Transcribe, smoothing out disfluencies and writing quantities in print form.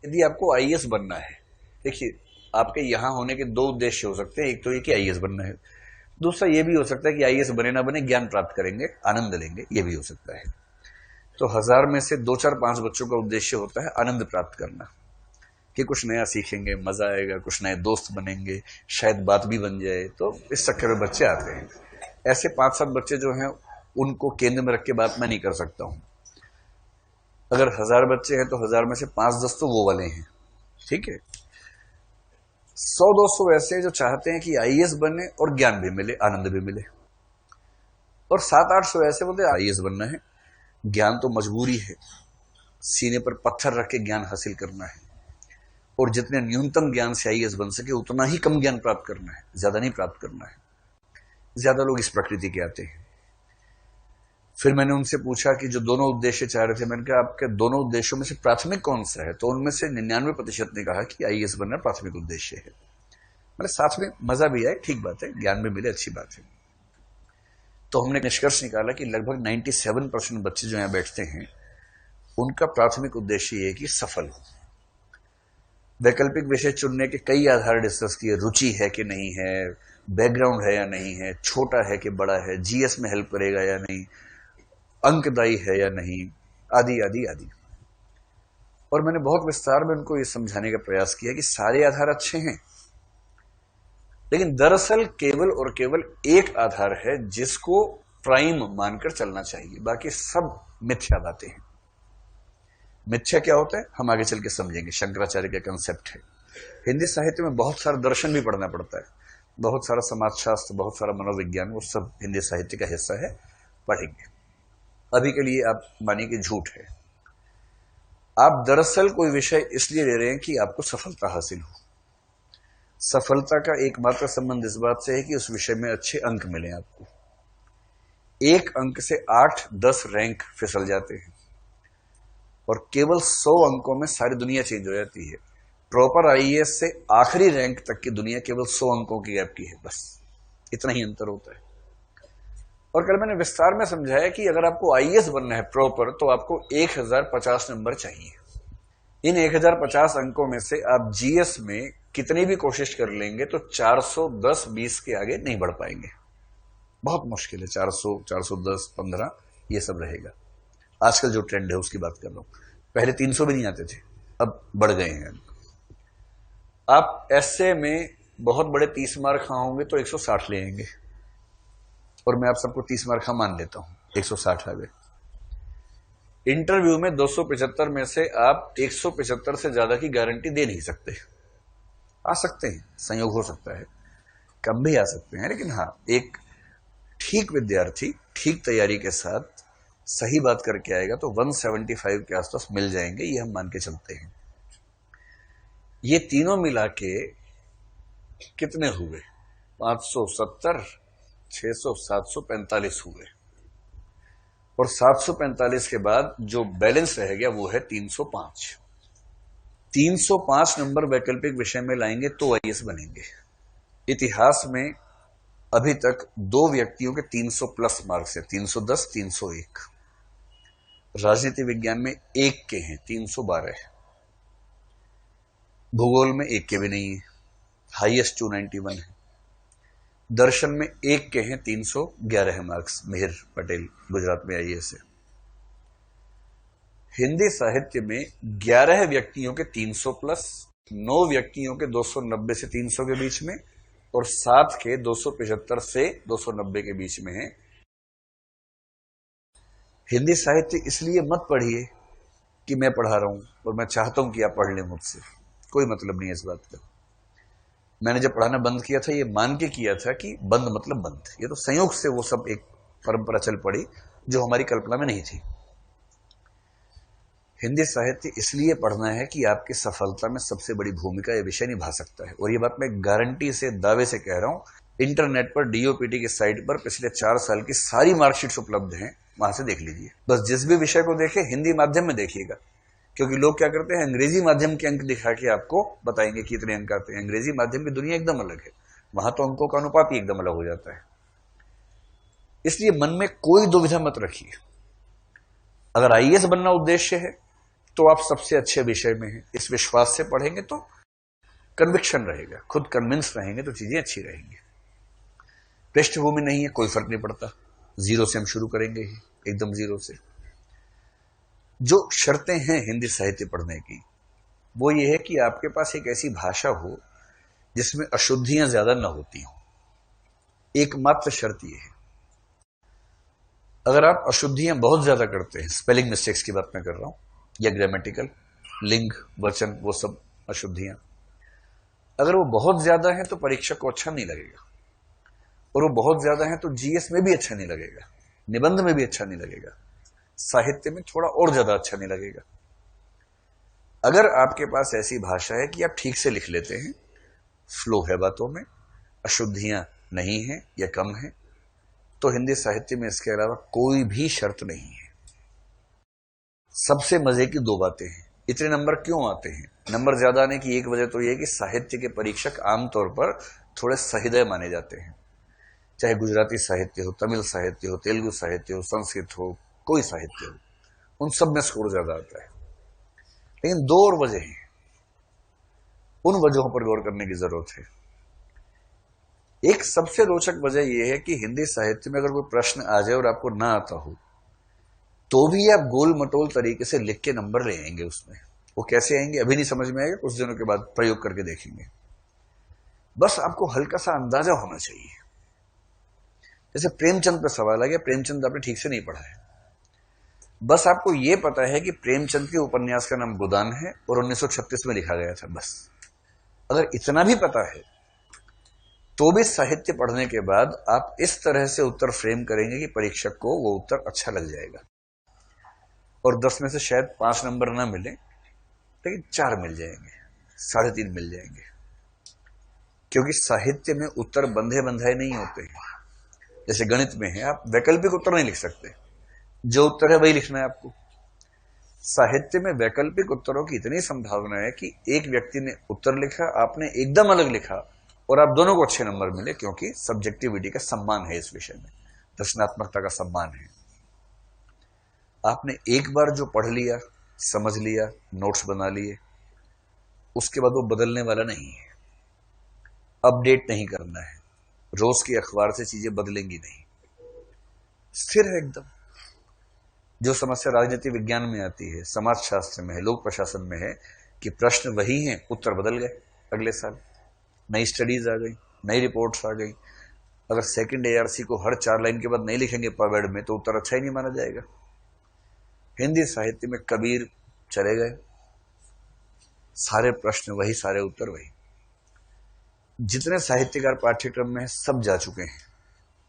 यदि आपको आईएएस बनना है, देखिए आपके यहां होने के दो उद्देश्य हो सकते हैं। एक तो ये कि आईएएस बनना है, दूसरा ये भी हो सकता है कि आईएएस बने ना बने ज्ञान प्राप्त करेंगे, आनंद लेंगे, ये भी हो सकता है। तो 1000 में से 2 4 5 बच्चों का उद्देश्य होता है आनंद प्राप्त करना, कि कुछ नया सीखेंगे, मजा आएगा, कुछ नए दोस्त बनेंगे, शायद बात भी बन जाए, तो इस चक्कर में बच्चे आते हैं। ऐसे 5 7 बच्चे जो हैं उनको केंद्र में रख के बात मैं नहीं कर सकता हूं। अगर 1000 बच्चे हैं तो 1000 में से 5 10 तो वो वाले हैं, ठीक है। 100 200 ऐसे जो चाहते हैं कि आईएएस बने और ज्ञान भी मिले, आनंद भी मिले, और 7 800 ऐसे बोलते आईएएस बनना है, ज्ञान तो मजबूरी है, सीने पर पत्थर रख के ज्ञान हासिल करना है, और जितने न्यूनतम ज्ञान से आईएएस बन सके उतना ही कम ज्ञान प्राप्त करना है, ज्यादा नहीं प्राप्त करना है। ज्यादा लोग इस प्रकृति के आते हैं। फिर मैंने उनसे पूछा कि जो दोनों उद्देश्य चाह रहे थे, मैंने कहा आपके दोनों उद्देश्यों में से प्राथमिक कौन सा है? तो उनमें से 99% ने कहा कि आईएएस बनना प्राथमिक उद्देश्य है। मतलब साथ में मजा भी आए, ठीक बात है, ज्ञान भी मिले, अच्छी बात है। तो हमने निष्कर्ष निकाला कि लगभग 97% बच्चे जो यहां बैठते हैं उनका प्राथमिक उद्देश्य ये है कि सफल हो। वैकल्पिक विषय चुनने के कई आधार डिस्कस किए, रुचि है कि नहीं है, बैकग्राउंड है या नहीं है, छोटा है कि बड़ा है, जीएस में हेल्प करेगा या नहीं, अंकदायी है या नहीं, आदि आदि आदि। और मैंने बहुत विस्तार में उनको ये समझाने का प्रयास किया कि सारे आधार अच्छे हैं, लेकिन दरअसल केवल और केवल एक आधार है जिसको प्राइम मानकर चलना चाहिए, बाकी सब मिथ्या बातें हैं। मिथ्या क्या होता है हम आगे चल के समझेंगे, शंकराचार्य का कंसेप्ट है। हिंदी साहित्य में बहुत सारा दर्शन भी पढ़ना पड़ता है, बहुत सारा समाजशास्त्र, बहुत सारा मनोविज्ञान, वो सब हिंदी साहित्य का हिस्सा है, पढ़ेंगे। अभी के लिए आप मानिए कि झूठ है। आप दरअसल कोई विषय इसलिए ले रहे हैं कि आपको सफलता हासिल हो। सफलता का एकमात्र संबंध इस बात से है कि उस विषय में अच्छे अंक मिले आपको। 1 अंक से 8 10 रैंक फिसल जाते हैं, और केवल 100 अंकों में सारी दुनिया चेंज हो जाती है। प्रॉपर आईएएस से आखिरी रैंक तक की दुनिया केवल 100 अंकों की गैप की है, बस इतना ही अंतर होता है। और कल मैंने विस्तार में समझाया कि अगर आपको आईएएस बनना है प्रॉपर, तो आपको 1050 नंबर चाहिए। इन 1050 अंकों में से आप जीएस में कितनी भी कोशिश कर लेंगे तो 410 20 के आगे नहीं बढ़ पाएंगे, बहुत मुश्किल है। 400 410 15 ये सब रहेगा। आजकल जो ट्रेंड है उसकी बात कर रहा हूं। पहले 300 भी नहीं आते थे, अब बढ़ गए हैं। आप ऐसे में बहुत बड़े 30 मार्क होंगे तो 160 ले आएंगे, और मैं आप सबको 30 मार्क मान लेता हूं, 160 आ गए। इंटरव्यू में 275 में से आप 175 से ज्यादा की गारंटी दे नहीं सकते। आ सकते हैं, संयोग हो सकता है, कम भी आ सकते हैं, लेकिन हाँ, एक ठीक विद्यार्थी ठीक तैयारी के साथ सही बात करके आएगा तो 175 के आसपास मिल जाएंगे, ये हम मान के चलते हैं। ये तीनों मिला के कितने हुए? 570 600 745 हुए, और 745 के बाद जो बैलेंस रह गया वो है 305। 305 नंबर वैकल्पिक विषय में लाएंगे तो आईएएस बनेंगे। इतिहास में अभी तक 2 व्यक्तियों के 300 प्लस मार्क्स है, 310 301। राजनीति विज्ञान में एक के हैं 312 है, भूगोल में एक के भी नहीं है, हाईएस्ट 291 है। दर्शन में एक के हैं 311 मार्क्स, मिहिर पटेल गुजरात में आईएएस है। हिंदी साहित्य में 11 व्यक्तियों के 300 प्लस, 9 व्यक्तियों के 290 से 300 के बीच में, और 7 के 275 से 290 के बीच में है। हिंदी साहित्य इसलिए मत पढ़िए कि मैं पढ़ा रहा हूं और मैं चाहता हूं कि आप पढ़ लें मुझसे, कोई मतलब नहीं है इस बात का। मैंने जब पढ़ाना बंद किया था ये मान के किया था कि बंद मतलब बंद, ये तो संयोग से वो सब एक परंपरा चल पड़ी जो हमारी कल्पना में नहीं थी। हिंदी साहित्य इसलिए पढ़ना है कि आपकी सफलता में सबसे बड़ी भूमिका यह विषय निभा सकता है, और ये बात मैं गारंटी से, दावे से कह रहा हूं। इंटरनेट पर डीओपीटी की साइट पर पिछले 4 साल की सारी मार्कशीट्स उपलब्ध हैं, वहां से देख लीजिए। बस जिस भी विषय को देखें हिंदी माध्यम में देखिएगा, क्योंकि लोग क्या करते हैं, अंग्रेजी माध्यम के अंक दिखा के आपको बताएंगे कि इतने अंक आते हैं। अंग्रेजी माध्यम की दुनिया एकदम अलग है, वहां तो अंकों का अनुपात ही एकदम अलग हो जाता है। इसलिए मन में कोई दुविधा मत रखिए। अगर आईएएस बनना उद्देश्य है तो आप सबसे अच्छे विषय में हैं। इस विश्वास से पढ़ेंगे तो कन्विक्शन रहेगा, खुद कन्विंस रहेंगे तो चीजें अच्छी रहेंगी। पृष्ठभूमि नहीं है, कोई फर्क नहीं पड़ता, जीरो से हम शुरू करेंगे ही, एकदम जीरो से। जो शर्तें हैं हिंदी साहित्य पढ़ने की, वो ये है कि आपके पास एक ऐसी भाषा हो जिसमें अशुद्धियां ज्यादा न होती हों। एकमात्र शर्त ये है। अगर आप अशुद्धियां बहुत ज्यादा करते हैं, स्पेलिंग मिस्टेक्स की बात मैं कर रहा हूं, या ग्रामेटिकल, लिंग, वचन, वो सब अशुद्धियां, अगर वो बहुत ज्यादा है तो परीक्षक को अच्छा नहीं लगेगा, और वो बहुत ज्यादा है तो जीएस में भी अच्छा नहीं लगेगा, निबंध में भी अच्छा नहीं लगेगा, साहित्य में थोड़ा और ज्यादा अच्छा नहीं लगेगा। अगर आपके पास ऐसी भाषा है कि आप ठीक से लिख लेते हैं, फ्लो है बातों में, अशुद्धियां नहीं है या कम है, तो हिंदी साहित्य में इसके अलावा कोई भी शर्त नहीं है। सबसे मजे की दो बातें हैं। इतने नंबर क्यों आते हैं? नंबर ज्यादा आने की एक वजह तो यह कि साहित्य के परीक्षक आमतौर पर थोड़े सहृदय माने जाते हैं। चाहे गुजराती साहित्य हो, तमिल साहित्य हो, तेलुगु साहित्य हो, संस्कृत हो, कोई साहित्य हो, उन सब में स्कोर ज्यादा आता है। लेकिन दो और वजह हैं, उन वजहों पर गौर करने की जरूरत है। एक सबसे रोचक वजह यह है कि हिंदी साहित्य में अगर कोई प्रश्न आ जाए और आपको ना आता हो, तो भी आप गोल मटोल तरीके से लिख के नंबर ले आएंगे उसमें। वो कैसे आएंगे अभी नहीं समझ में आएगा, कुछ दिनों के बाद प्रयोग करके देखेंगे। बस आपको हल्का सा अंदाजा होना चाहिए। जैसे प्रेमचंद पर सवाल आ गया, प्रेमचंद आपने ठीक से नहीं पढ़ा है, बस आपको यह पता है कि प्रेमचंद के उपन्यास का नाम गोदान है और 1936 में लिखा गया था, बस। अगर इतना भी पता है तो भी साहित्य पढ़ने के बाद आप इस तरह से उत्तर फ्रेम करेंगे कि परीक्षक को वो उत्तर अच्छा लग जाएगा, और 10 में से शायद 5 नंबर ना मिले, लेकिन 4 मिल जाएंगे, 3.5 मिल जाएंगे। क्योंकि साहित्य में उत्तर बंधे बंधाए नहीं होते हैं। जैसे गणित में है, आप वैकल्पिक उत्तर नहीं लिख सकते, जो उत्तर है वही लिखना है आपको। साहित्य में वैकल्पिक उत्तरों की इतनी संभावना है कि एक व्यक्ति ने उत्तर लिखा, आपने एकदम अलग लिखा, और आप दोनों को अच्छे नंबर मिले, क्योंकि सब्जेक्टिविटी का सम्मान है इस विषय में, रचनात्मकता का सम्मान है। आपने एक बार जो पढ़ लिया, समझ लिया, नोट्स बना लिए, उसके बाद वो बदलने वाला नहीं है, अपडेट नहीं करना है, रोज के अखबार से चीजें बदलेंगी नहीं, स्थिर है एकदम। जो समस्या राजनीति विज्ञान में आती है, समाज शास्त्र में है, लोक प्रशासन में है, कि प्रश्न वही हैं, उत्तर बदल गए अगले साल, नई स्टडीज आ गई, नई रिपोर्ट्स आ गई। अगर सेकंड एआरसी को हर 4 लाइन के बाद नहीं लिखेंगे पवेड में, तो उत्तर अच्छा ही नहीं माना जाएगा। हिंदी साहित्य में कबीर चले गए, सारे प्रश्न वही, सारे उत्तर वही। जितने साहित्यकार पाठ्यक्रम में सब जा चुके हैं।